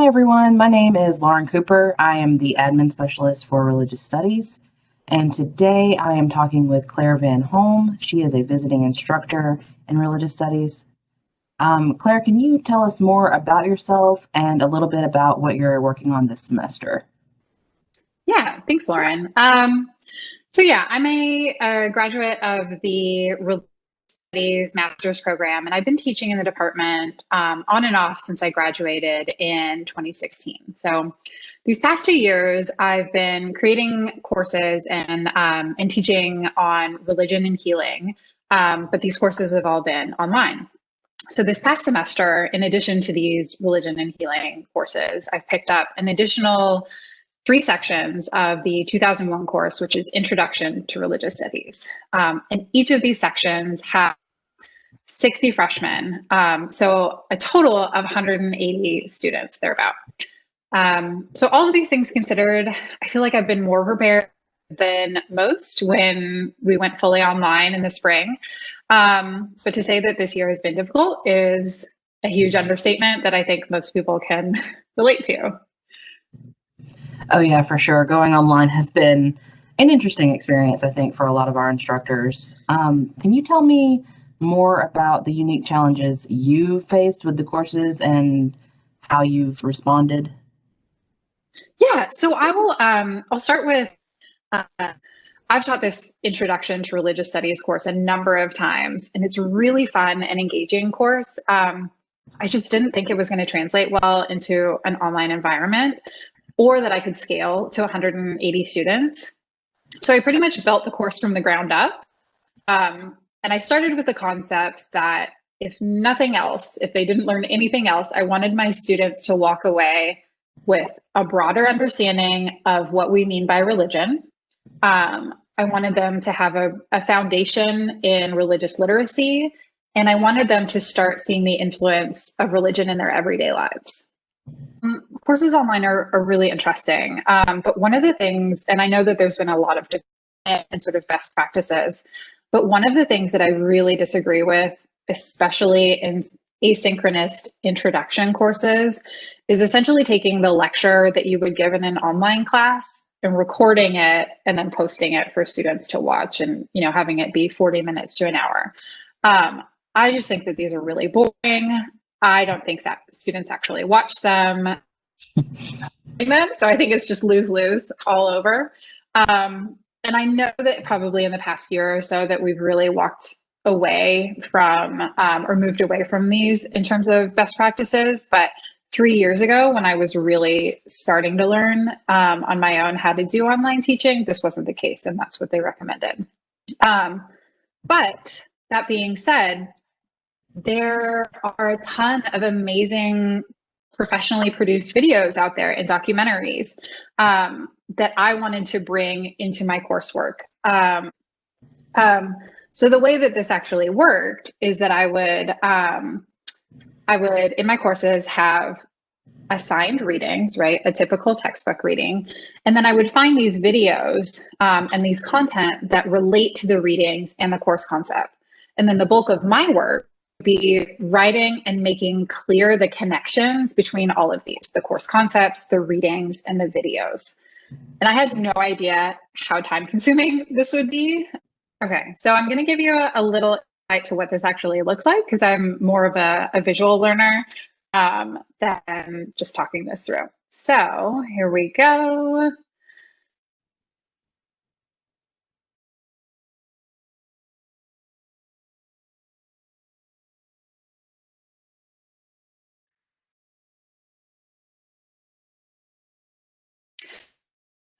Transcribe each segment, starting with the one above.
Hi everyone, my name is Lauren Cooper. I am the admin specialist for religious studies, and today I am talking with Clare Van Holm. She is a visiting instructor in religious studies. Claire, can you tell us more about yourself and a little bit about what you're working on this semester? Yeah, thanks, Lauren. I'm a graduate of the Religious Studies Master's Program, and I've been teaching in the department on and off since I graduated in 2016. So these past 2 years, I've been creating courses and teaching on religion and healing, but these courses have all been online. So this past semester, in addition to these religion and healing courses, I've picked up an additional 3 sections of the 2001 course, which is Introduction to Religious Studies. And each of these sections have 60 freshmen, so a total of 180 students thereabout. So all of these things considered, I feel like I've been more prepared than most when we went fully online in the spring. But to say that this year has been difficult is a huge understatement that I think most people can relate to. Oh yeah, for sure. Going online has been an interesting experience, I think, for a lot of our instructors. Can you tell me more about the unique challenges you faced with the courses and how you've responded? Yeah, so I'll start with, I've taught this Introduction to Religious Studies course a number of times, and it's a really fun and engaging course. I just didn't think it was going to translate well into an online environment, or that I could scale to 180 students. So I pretty much built the course from the ground up. And I started with the concepts that, if nothing else, if they didn't learn anything else, I wanted my students to walk away with a broader understanding of what we mean by religion. I wanted them to have a foundation in religious literacy, and I wanted them to start seeing the influence of religion in their everyday lives. Courses online are really interesting, but one of the things, and I know that there's been a lot of debate and sort of best practices, but one of the things that I really disagree with, especially in asynchronous introduction courses, is essentially taking the lecture that you would give in an online class and recording it and then posting it for students to watch, and having it be 40 minutes to an hour. I just think that these are really boring. I don't think students actually watch them. So I think it's just lose-lose all over. And I know that probably in the past year or so that we've really walked away from or moved away from these in terms of best practices. But 3 years ago, when I was really starting to learn on my own how to do online teaching, this wasn't the case, and that's what they recommended. But that being said, there are a ton of amazing professionally produced videos out there and documentaries that I wanted to bring into my coursework. So the way that this actually worked is that I would in my courses have assigned readings, right? A typical textbook reading. And then I would find these videos and these content that relate to the readings and the course concept. And then the bulk of my work be writing and making clear the connections between all of these, the course concepts, the readings, and the videos. And I had no idea how time consuming this would be. Okay, so I'm going to give you a little insight to what this actually looks like, because I'm more of a visual learner than just talking this through. So here we go.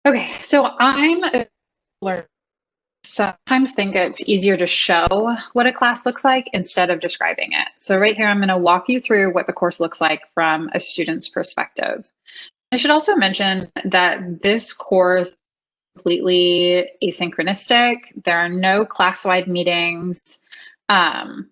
Okay, so I'm a learner. Sometimes think it's easier to show what a class looks like instead of describing it. So right here, I'm going to walk you through what the course looks like from a student's perspective. I should also mention that this course is completely asynchronistic. There are no class-wide meetings, and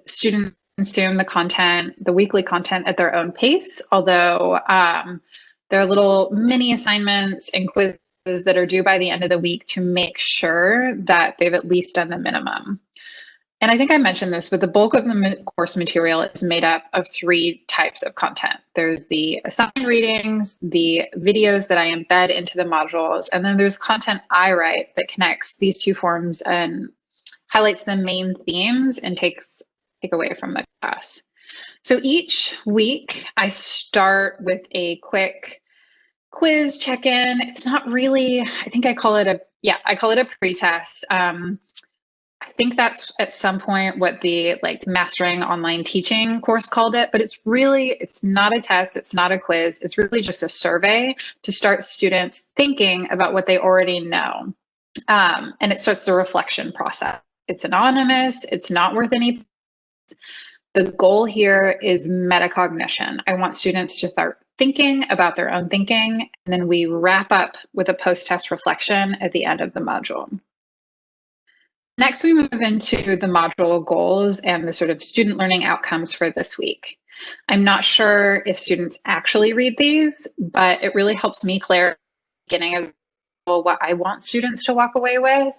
students consume the weekly content at their own pace, although there are little mini assignments and quizzes that are due by the end of the week to make sure that they've at least done the minimum. and I think I mentioned this, but the bulk of the course material is made up of 3 types of content. There's the assigned readings, the videos that I embed into the modules, and then there's content I write that connects these 2 forms and highlights the main themes and take away from the class. So each week I start with a quick quiz check-in. It's not really, I think I call it a pretest. I think that's at some point what the Mastering Online Teaching course called it, but it's not a test, it's not a quiz, it's really just a survey to start students thinking about what they already know. And it starts the reflection process. It's anonymous, it's not worth anything. The goal here is metacognition. I want students to start thinking about their own thinking, and then we wrap up with a post-test reflection at the end of the module. Next, we move into the module goals and the sort of student learning outcomes for this week. I'm not sure if students actually read these, but it really helps me clarify beginning of what I want students to walk away with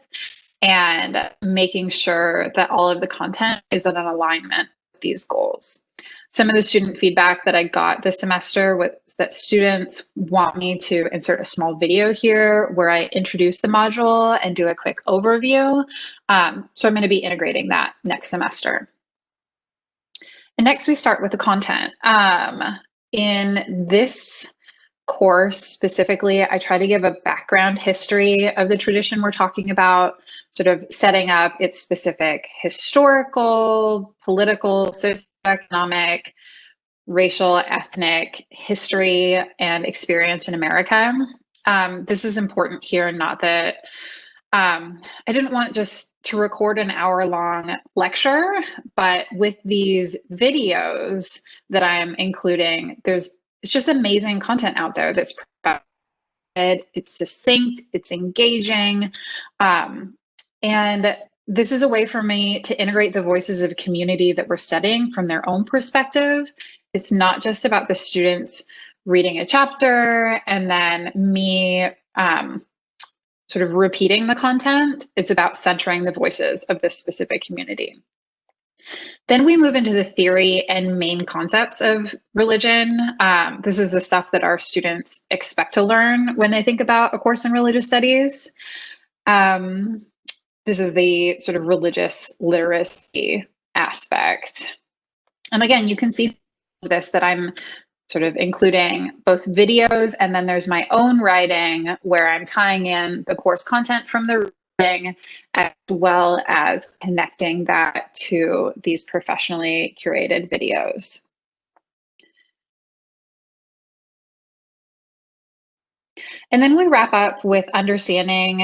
and making sure that all of the content is in an alignment with these goals. Some of the student feedback that I got this semester was that students want me to insert a small video here where I introduce the module and do a quick overview. So I'm going to be integrating that next semester. And next we start with the content. In this course specifically, I try to give a background history of the tradition we're talking about, sort of setting up its specific historical, political, socioeconomic, racial, ethnic history and experience in America. This is important here, not that I didn't want just to record an hour-long lecture, but with these videos that I'm including, it's just amazing content out there that's provided. It's succinct, it's engaging, and this is a way for me to integrate the voices of community that we're studying from their own perspective. It's not just about the students reading a chapter and then me sort of repeating the content. It's about centering the voices of this specific community. Then we move into the theory and main concepts of religion. This is the stuff that our students expect to learn when they think about a course in religious studies. This is the sort of religious literacy aspect. And again, you can see this that I'm sort of including both videos, and then there's my own writing where I'm tying in the course content from the reading, as well as connecting that to these professionally curated videos. And then we wrap up with understanding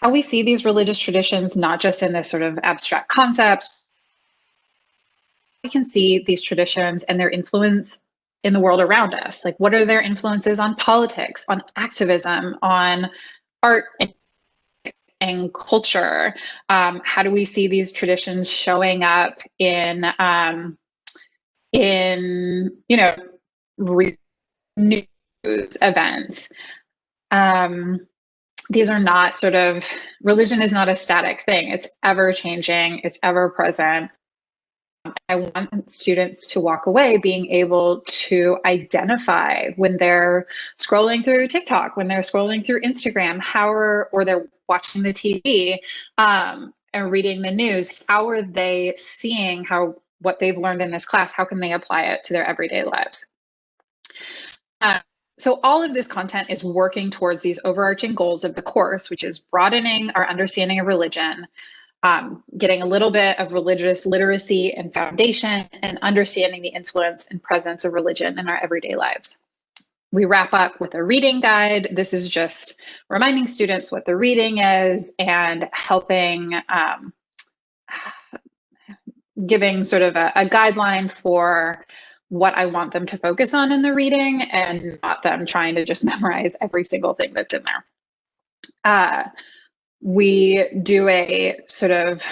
how we see these religious traditions, not just in this sort of abstract concepts. We can see these traditions and their influence in the world around us. Like, what are their influences on politics, on activism, on art and culture? How do we see these traditions showing up in news events? These are not religion is not a static thing. It's ever changing, it's ever present. I want students to walk away being able to identify when they're scrolling through TikTok, when they're scrolling through Instagram, or they're watching the TV and reading the news. How are they seeing what they've learned in this class? How can they apply it to their everyday lives? So all of this content is working towards these overarching goals of the course, which is broadening our understanding of religion, getting a little bit of religious literacy and foundation, and understanding the influence and presence of religion in our everyday lives. We wrap up with a reading guide. This is just reminding students what the reading is and helping, giving sort of a guideline for what I want them to focus on in the reading, and not them trying to just memorize every single thing that's in there. We do a sort of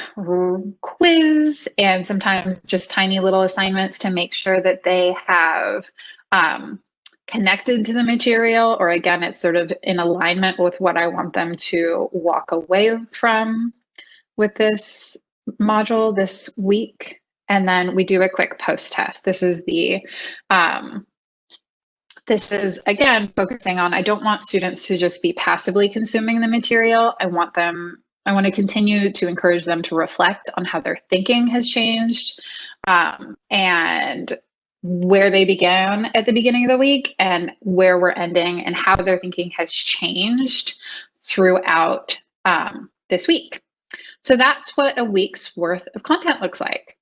quiz and sometimes just tiny little assignments to make sure that they have connected to the material, or again, it's sort of in alignment with what I want them to walk away from with this module this week, and then we do a quick post test. This is again focusing on, I don't want students to just be passively consuming the material. I want to continue to encourage them to reflect on how their thinking has changed, and where they began at the beginning of the week and where we're ending, and how their thinking has changed throughout this week. So that's what a week's worth of content looks like.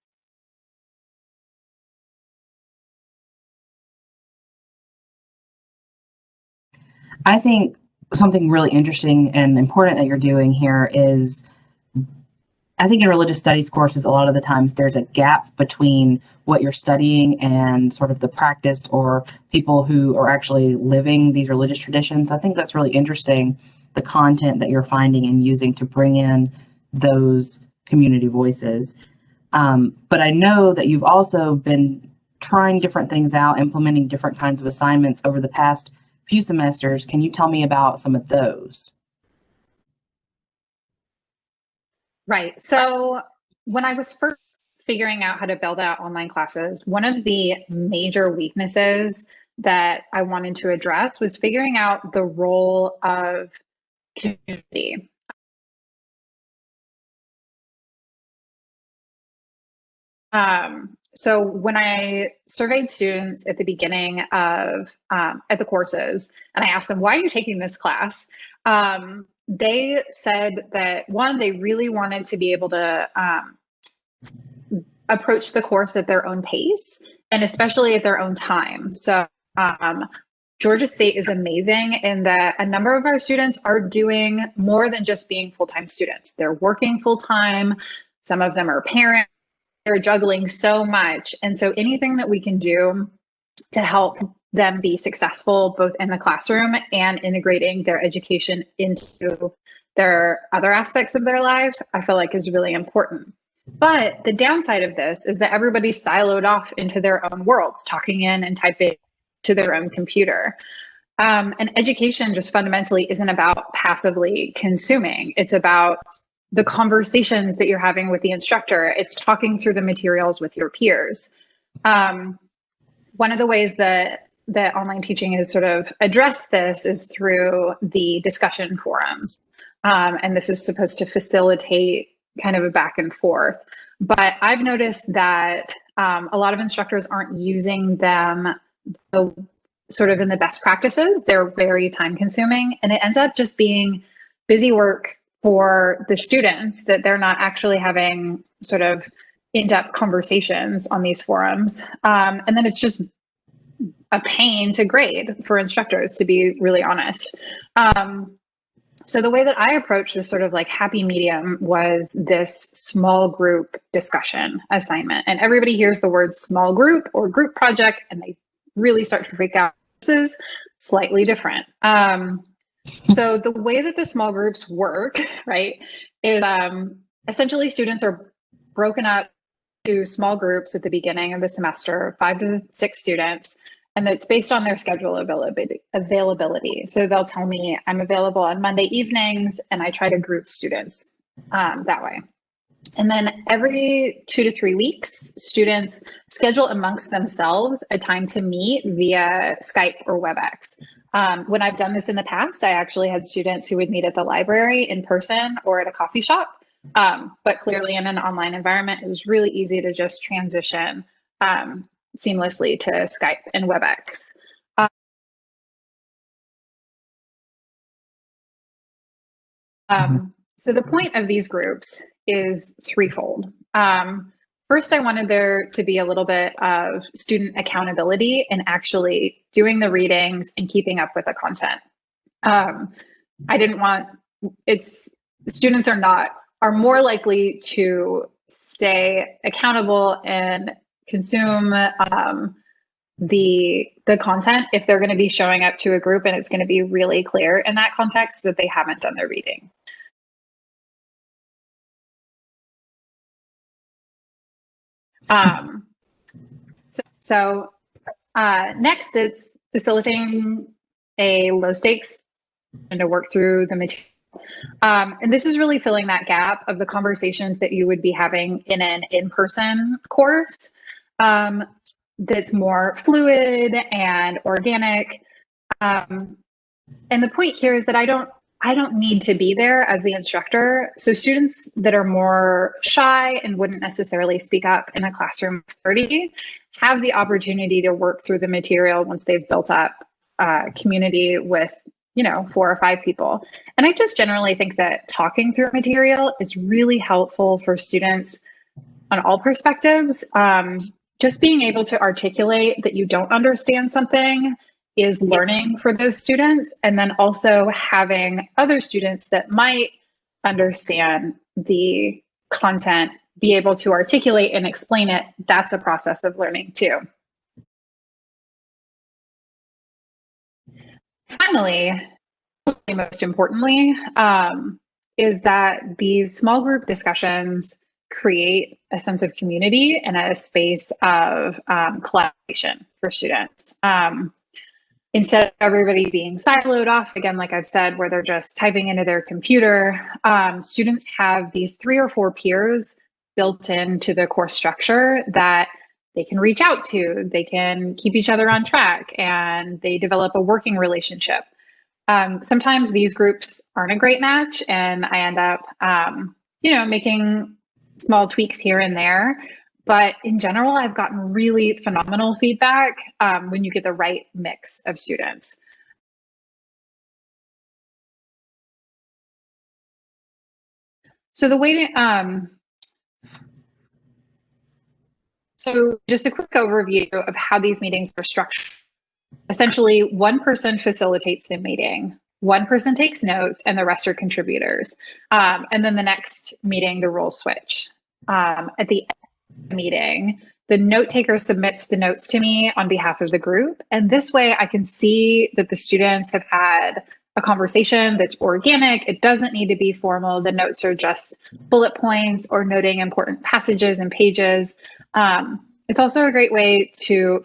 I think something really interesting and important that you're doing here is, I think in religious studies courses, a lot of the times there's a gap between what you're studying and sort of the practice or people who are actually living these religious traditions. I think that's really interesting, the content that you're finding and using to bring in those community voices. But I know that you've also been trying different things out, implementing different kinds of assignments over the past few semesters. Can you tell me about some of those? Right. So when I was first figuring out how to build out online classes, one of the major weaknesses that I wanted to address was figuring out the role of community. So when I surveyed students at the beginning of at the courses, and I asked them, why are you taking this class? They said that, one, they really wanted to be able to approach the course at their own pace, and especially at their own time. So Georgia State is amazing in that a number of our students are doing more than just being full-time students. They're working full-time. Some of them are parents. They're juggling so much. And so anything that we can do to help them be successful, both in the classroom and integrating their education into their other aspects of their lives, I feel like is really important. But the downside of this is that everybody's siloed off into their own worlds, talking in and typing to their own computer. And education just fundamentally isn't about passively consuming. It's about the conversations that you're having with the instructor. It's talking through the materials with your peers. One of the ways that online teaching has sort of addressed this is through the discussion forums. And this is supposed to facilitate kind of a back and forth. But I've noticed that a lot of instructors aren't using them sort of in the best practices. They're very time consuming, and it ends up just being busy work for the students, that they're not actually having sort of in-depth conversations on these forums. And then it's just a pain to grade for instructors, to be really honest. So the way that I approached this sort of like happy medium was this small group discussion assignment. And everybody hears the word small group or group project, and they really start to freak out. This is slightly different. So the way that the small groups work, right, is essentially students are broken up to small groups at the beginning of the semester, 5 to 6 students, and it's based on their schedule availability. So they'll tell me, I'm available on Monday evenings, and I try to group students that way. And then every 2 to 3 weeks, students schedule amongst themselves a time to meet via Skype or WebEx. When I've done this in the past, I actually had students who would meet at the library in person or at a coffee shop. But clearly in an online environment, it was really easy to just transition seamlessly to Skype and WebEx. So the point of these groups is threefold. First, I wanted there to be a little bit of student accountability and actually doing the readings and keeping up with the content. I didn't want students are more likely to stay accountable and consume the content if they're going to be showing up to a group and it's going to be really clear in that context that they haven't done their reading. Next, it's facilitating a low stakes and to work through the material And this is really filling that gap of the conversations that you would be having in an in-person course that's more fluid and organic. And the point here is that I don't need to be there as the instructor. So students that are more shy and wouldn't necessarily speak up in a classroom of 30 have the opportunity to work through the material once they've built up community with 4 or 5 people. And I just generally think that talking through material is really helpful for students on all perspectives. Just being able to articulate that you don't understand something is learning for those students. And then also having other students that might understand the content be able to articulate and explain it. That's a process of learning too. Finally, most importantly, is that these small group discussions create a sense of community and a space of collaboration for students. Instead of everybody being siloed off, again, like I've said, where they're just typing into their computer, students have these 3 or 4 peers built into the course structure that they can reach out to, they can keep each other on track, and they develop a working relationship. Sometimes these groups aren't a great match, and I end up, making small tweaks here and there. But in general, I've gotten really phenomenal feedback when you get the right mix of students. So the way to, so just a quick overview of how these meetings are structured. Essentially, one person facilitates the meeting, one person takes notes, and the rest are contributors. And then the next meeting, the roles switch. At the end of the meeting, the note taker submits the notes to me on behalf of the group. And this way I can see that the students have had a conversation that's organic. It doesn't need to be formal. The notes are just bullet points or noting important passages and pages. It's also a great way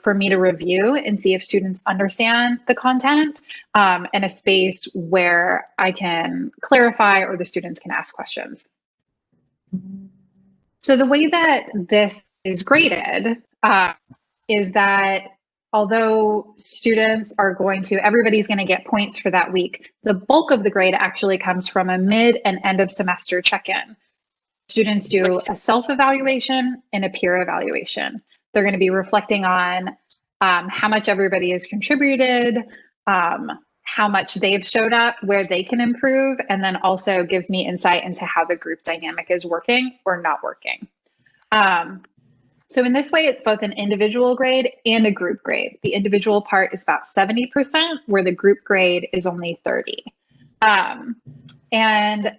for me to review and see if students understand the content, and a space where I can clarify or the students can ask questions. So the way that this is graded is that although everybody's going to get points for that week, the bulk of the grade actually comes from a mid and end of semester check-in. Students do a self-evaluation and a peer evaluation. They're going to be reflecting on how much everybody has contributed, how much they've showed up, where they can improve, and then also gives me insight into how the group dynamic is working or not working. So in this way, it's both an individual grade and a group grade. The individual part is about 70%, where the group grade is only 30%. And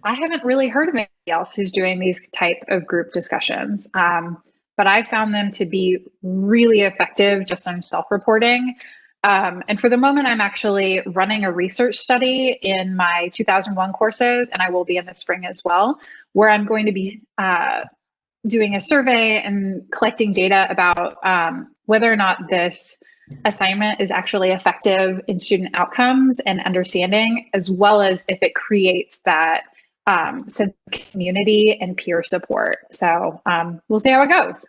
I haven't really heard of anybody else who's doing these type of group discussions, but I found them to be really effective just on self-reporting. And for the moment, I'm actually running a research study in my 2001 courses, and I will be in the spring as well, where I'm going to be doing a survey and collecting data about whether or not this assignment is actually effective in student outcomes and understanding, as well as if it creates that sense of community and peer support. So we'll see how it goes.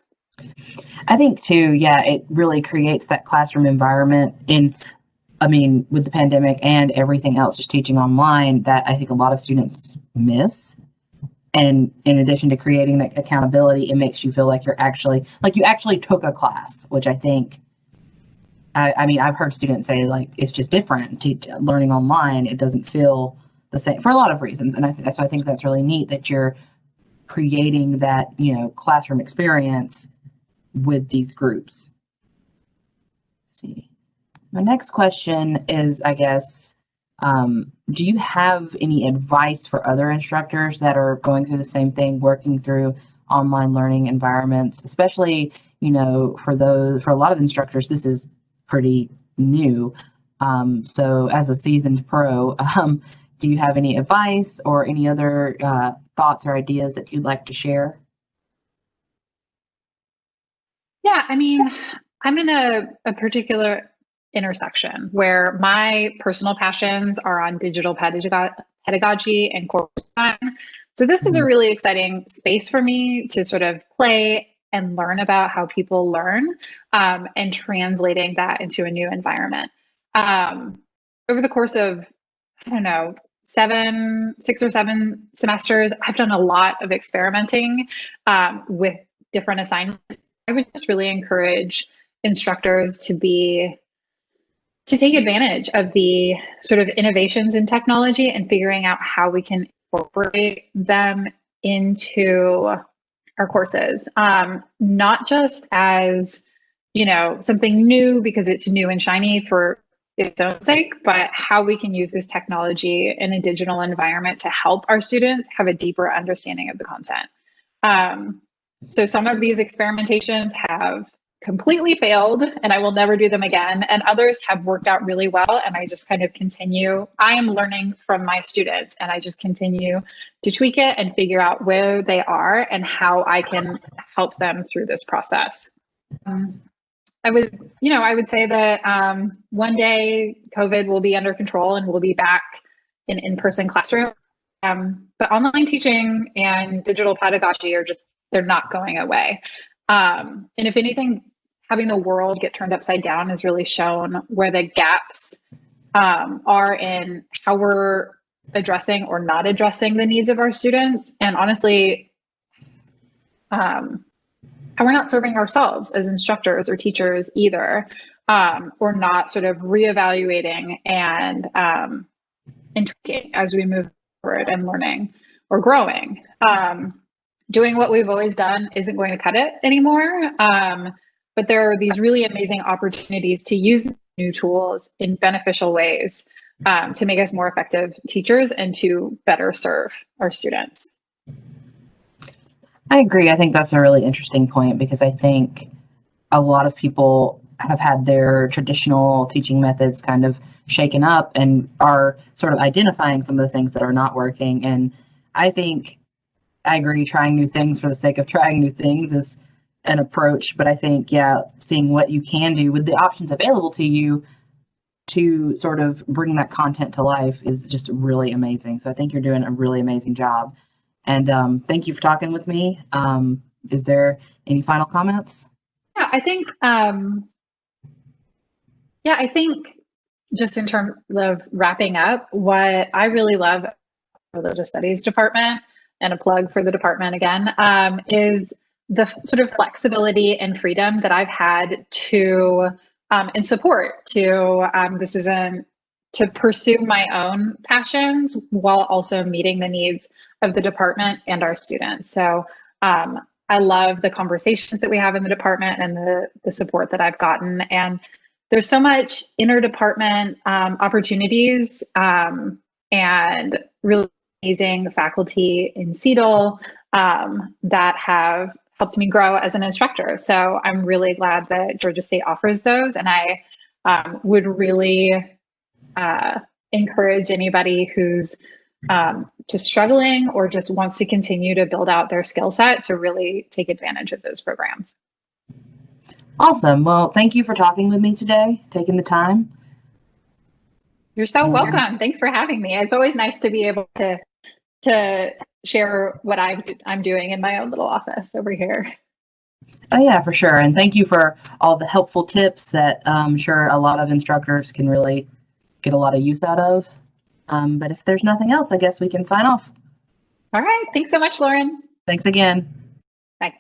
I think too, yeah, it really creates that classroom environment with the pandemic and everything else, just teaching online, that I think a lot of students miss. And in addition to creating that accountability, it makes you feel like you actually took a class, which I think, I've heard students say, like, it's just different. Learning online, it doesn't feel the same for a lot of reasons. And so I think that's really neat that you're creating that, classroom experience with these groups. Let's see. My next question is, I guess, do you have any advice for other instructors that are going through the same thing, working through online learning environments, especially, for a lot of instructors, this is pretty new. So as a seasoned pro, do you have any advice or any other thoughts or ideas that you'd like to share? Yeah, I'm in a particular intersection where my personal passions are on digital pedagogy and course design. So this is a really exciting space for me to sort of play and learn about how people learn, and translating that into a new environment. Over the course of, I don't know, 6 or 7 semesters, I've done a lot of experimenting with different assignments. I would just really encourage instructors to take advantage of the sort of innovations in technology and figuring out how we can incorporate them into our courses, not just as, something new because it's new and shiny for its own sake, but how we can use this technology in a digital environment to help our students have a deeper understanding of the content. So some of these experimentations have completely failed and I will never do them again. And others have worked out really well. And I just kind of continue. I am learning from my students and I just continue to tweak it and figure out where they are and how I can help them through this process. I would say that one day COVID will be under control and we'll be back in in-person classroom. But online teaching and digital pedagogy they're not going away. And if anything, having the world get turned upside down has really shown where the gaps are in how we're addressing or not addressing the needs of our students. And honestly, how we're not serving ourselves as instructors or teachers either, or not sort of reevaluating and tweaking as we move forward and learning or growing. Doing what we've always done isn't going to cut it anymore. But there are these really amazing opportunities to use new tools in beneficial ways to make us more effective teachers and to better serve our students. I agree. I think that's a really interesting point because I think a lot of people have had their traditional teaching methods kind of shaken up and are sort of identifying some of the things that are not working. And I agree, trying new things for the sake of trying new things is an approach, but I think, seeing what you can do with the options available to you to sort of bring that content to life is just really amazing. So I think you're doing a really amazing job. And thank you for talking with me. Is there any final comments? Yeah, I think just in terms of wrapping up, what I really love about the religious studies department, and a plug for the department again, is the sort of flexibility and freedom that I've had to and support to pursue my own passions while also meeting the needs of the department and our students. So I love the conversations that we have in the department and the support that I've gotten. And there's so much interdepartment opportunities and really amazing faculty in CEDL that have helped me grow as an instructor. So I'm really glad that Georgia State offers those. And I would really encourage anybody who's just struggling or just wants to continue to build out their skill set to really take advantage of those programs. Awesome. Well, thank you for talking with me today, taking the time. You're so welcome. Thanks for having me. It's always nice to be able to share what I'm doing in my own little office over here. Oh yeah, for sure. And thank you for all the helpful tips that I'm sure a lot of instructors can really get a lot of use out of. But if there's nothing else, I guess we can sign off. All right. Thanks so much, Lauren. Thanks again. Bye.